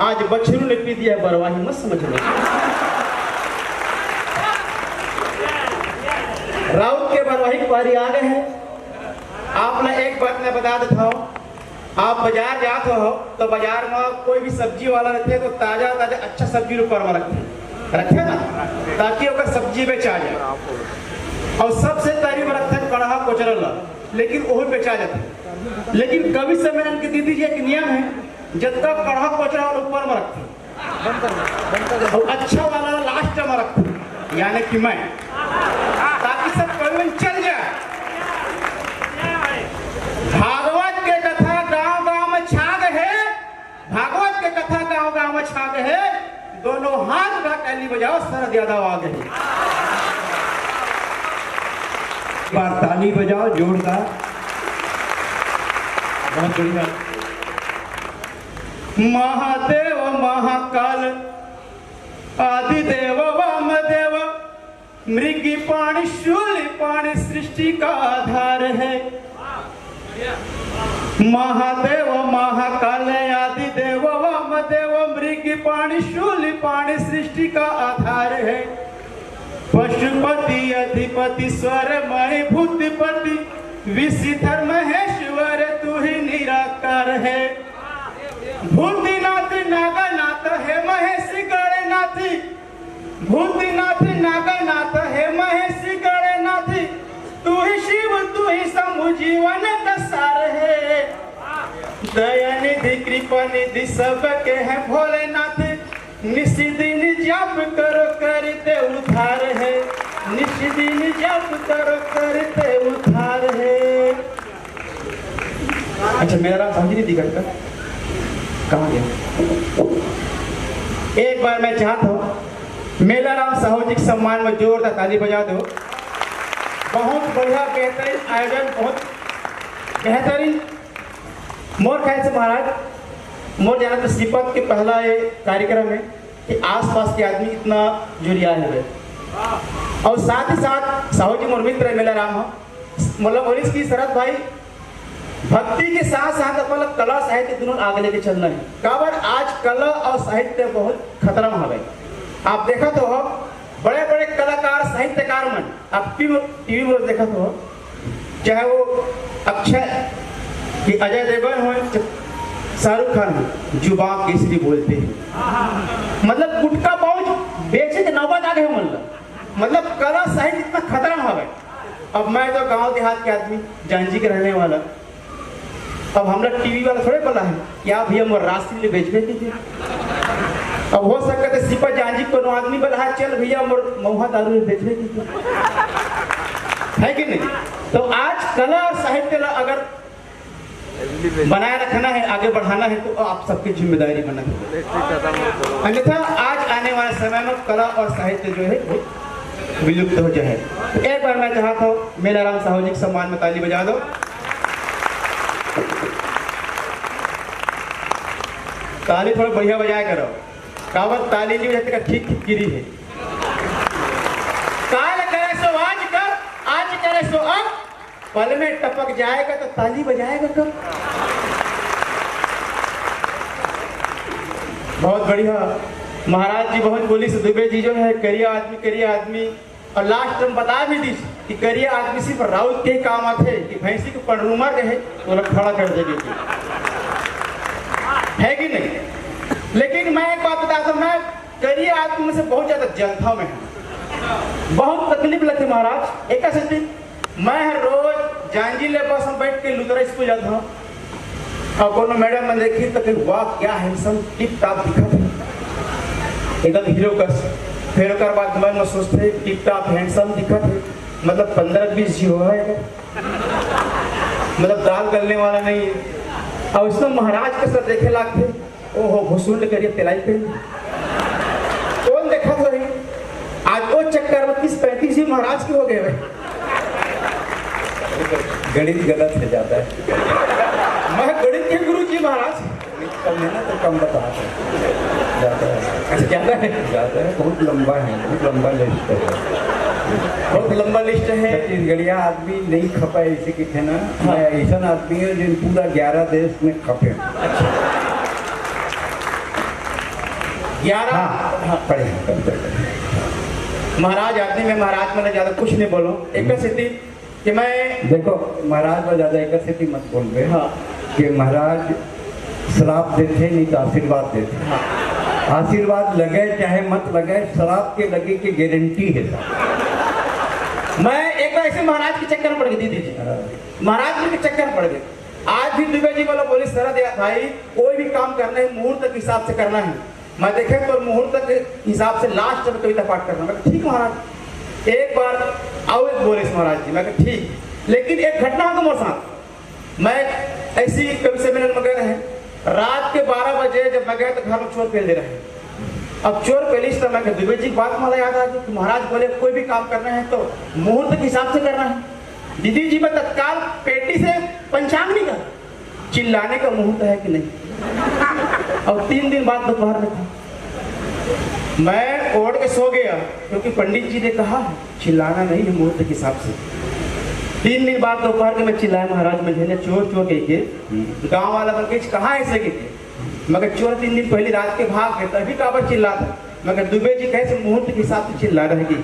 आज बछरू ने पी दिया बरवाही, मत समझ लो। राउत के बरवाही की बारी आ गए हैं। आप ना एक बात मैं बता देता हूँ, आप बाजार जाते हो तो बाजार में कोई भी सब्जी वाला रहते तो ताजा ताजा अच्छा सब्जी ऊपर में रखे ना, ताकि ओकर सब्जी बेचा जाए। और सबसे तारीफ रखते हैं कड़हा कोचरल, लेकिन वो बेचा जाता। लेकिन कभी समय इनकी दीदी जी एक नियम है, जब तक कड़हा कोचरल ऊपर में रखते और अच्छा वाला लास्ट में रखते, यानी कि मैं, ताकि सब कोई चल जाए। भागवत के कथा गांव गांव में छाग है, भागवत के कथा गांव गांव में छाग है। दोनों हाथ उठा ताली बजाओ, शरद यादव आ गए। बार ताली बजाओ जोरदार, बहुत बढ़िया। महादेव महाकाल आदिदेव वामदेव, मृगी पाणी शूल पाणी सृष्टि का आधार है। महादेव महाकाल आदिदेव वामदेव, मृगी पाणी शूल पाणी सृष्टि का आधार है। पशुपति अधिपति स्वरमय भूतिपति, विषधर महेश्वर तू ही निराकार है। भूतिनाथ नागनाथ है महेश गणनाथ, भूतिनाथ नागनाथ है महेश गणनाथ, तू ही शिव तू ही शंभु जीवन का सार है। दयानिधि कृपा निधि सबके है भोलेनाथ, निशि दिन जप करो करते उद्धार है। निशि दिन जप करो करते उद्धार है। अच्छा मेरा नाम समझ नहीं दिखा का कहाँ गया? एक बार मैं चाहता हूँ मेला राम साहू जी के सम्मान में जोरदार ताली बजा दो। बहुत बढ़िया बेहतरीन आयोजन, बहुत बेहतरीन। मोर ख्याल से महाराज मोर जाना तो सिपत के पहला ये कार्यक्रम है कि आसपास के आदमी इतना जुड़िया है। और साथ ही साथ साहू जी मोर मित्र मेला राम हो, मतलब और इसकी शरद भाई भक्ति के साथ साथ अपना कला साहित्य दोनों आगे लेके चलना है। काबर आज कला और साहित्य बहुत खतरा में है। आप देखा तो हो बड़े बड़े कलाकार साहित्यकार मन, आप टीवी में देखा तो हो, चाहे वो अक्षय कि अजय देवगन हो, शाहरुख खान हो, जुबान केसरी बोलते हैं। मतलब गुटका पाउच बेचे के नौबत आ गए। मतलब कला साहित्य इतना खतरा में है। अब मैं तो गांव देहात के आदमी, जांजी के रहने वाला, अब हम लोग टीवी वाला थोड़े बोला है क्या भैया मोर राशि ले बेचबे कीजिए। अब हो सकता है सिपा जांजी को आदमी बोला है चल भैया मोर महुआ दारू बेचबे कीजिए, है कि नहीं? तो आज कला और साहित्य अगर बनाए रखना है, आगे बढ़ाना है, तो आप सबकी जिम्मेदारी बना है। अन्यथा आज आने वाले समय में कला और साहित्य जो है वो विलुप्त हो जाए। एक बार मैं चाहता हूँ मेला राम साहू जी के सम्मान में ताली बजा दो। ताली थोड़ा बढ़िया बजाया करो, कावत ताली नहीं बजाते का ठीक ठीक गिरी है। काल करे सो आज करे सो अब, पल में टपक जाएगा तो ताली बजाएगा कब? बहुत बढ़िया महाराज जी, बहुत बोली से दुबे जी जो है करिया आदमी, और लास्ट में बता भी दी कि करिया आदमी सिर्फ राउत के काम आते कि भैंसी को पड़रूमा रहे तो लोग खड़ा कर देंगे, है कि नहीं? लेकिन मैं एक बात बताता हूँ, मैं करिया आदमी में से बहुत ज्यादा जनता में है, बहुत तकलीफ लगती महाराज। एक ऐसे मैं रोज जांजी ले बस में बैठ के लुधरा स्कूल जाता हूँ, और कोनो मैडम ने देखी तो फिर वाह क्या हैंडसम टिप टॉप दिखा था, एकदम हीरो का। फिर उसके बाद मन में सोचते टिप टॉप हैंडसम दिखा थे, मतलब 15-20 जी हुआ है, मतलब दाल गलने वाला नहीं है। और उसमें महाराज के साथ देखे लागते, ओहो घुसूल करिए तिलाई पे कौन देखा तो नहीं। आज वो चक्कर में 30-35 जी महाराज के हो गए भाई। गणित गलत हो जाता है। मैं गणित के गुरु जी महाराज कम है ना, तो कम बताते जाता है। अच्छा जाता है, बहुत लंबा है, बहुत लंबा लिस्ट है, बहुत लंबा लिस्ट है। गड़िया आदमी नहीं खपा ऐसे की थे ना, मैं ऐसा आदमी है जिन पूरा 11 देश में खपे। 11 हाँ पढ़े महाराज आते मैं महाराज मैंने ज्यादा कुछ नहीं बोलो एक स्थिति कि मैं देखो महाराज को ज्यादा एक स्थिति मत बोल रहे हाँ कि महाराज श्राप देते नहीं तो आशीर्वाद देते। हाँ आशीर्वाद लगे चाहे मत लगे, श्राप के लगे की गारंटी है साहब। मैं एक बार ऐसे महाराज के चक्कर में पड़ गई दीदी जी, महाराज जी के चक्कर में पड़ गए। आज भी दुबे जी वाला बोली सर दिया भाई कोई भी काम करना है मुहूर्त के हिसाब से करना है। मैं देखे तो मुहूर्त के हिसाब से लास्ट तक कविता पाठ करना। मैं ठीक महाराज एक बार आओ एक बोले महाराज जी। मैं ठीक, लेकिन एक घटना हो मेरे साथ। मैं ऐसी कवि सेमिनार में गए रहे, रात के 12 बजे जब मैं गया तो घर में चोर पेल दे रहे। अब चोर पेलिस तो मैं दुबे जी की बात मला याद आ गई कि महाराज बोले कोई भी काम करना है तो मुहूर्त के हिसाब से करना है। दीदी जी में तत्काल पेटी से पंचांग निकाल, चिल्लाने का मुहूर्त है कि नहीं। और 3 दिन बाद दोपहर में था, मैं ओढ़ के सो गया क्योंकि पंडित जी ने कहा चिल्लाना नहीं है मुहूर्त के हिसाब से। 3 दिन बाद दोपहर के मैं चिल्लाया महाराज मुझे चोर चोर कह के गाँव वाला बन के कहाँ ऐसे कहते मगर चोर 3 दिन पहले रात के भाग गए तभी काबर चिल्ला था। मगर दुबे जी कैसे मुहूर्त के हिसाब से चिल्ला रहेगी।